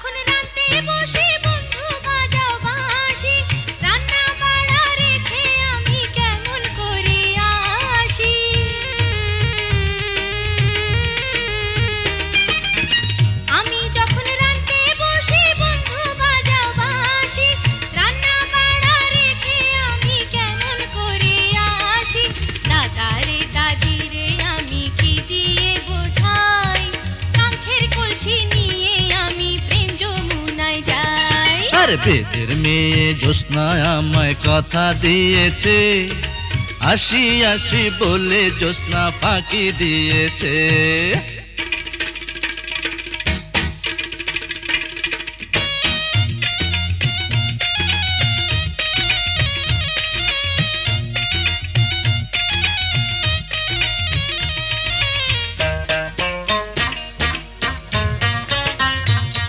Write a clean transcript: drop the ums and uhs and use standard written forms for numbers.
যখন রাতে বসে বন্ধু বাজাও বাঁশি, রান্না বাড়া রেখে আমি কেমন করে আসি। আমি যখন রাতে বসে বন্ধু বাজাও বাঁশি, রান্না বাড়া রেখে আমি কেমন করে আসি। দাদারে দাদিরে আমি কি দিয়ে বোঝাই, শঙ্খের কলসি নিয়ে আমি প্রেম যমুনায় যাই। আর বেদের মেয়ে জ্যোৎস্না আমায় কথা দিয়েছে, আসি আসি বলে জ্যোৎস্না ফাঁকি দিয়েছে।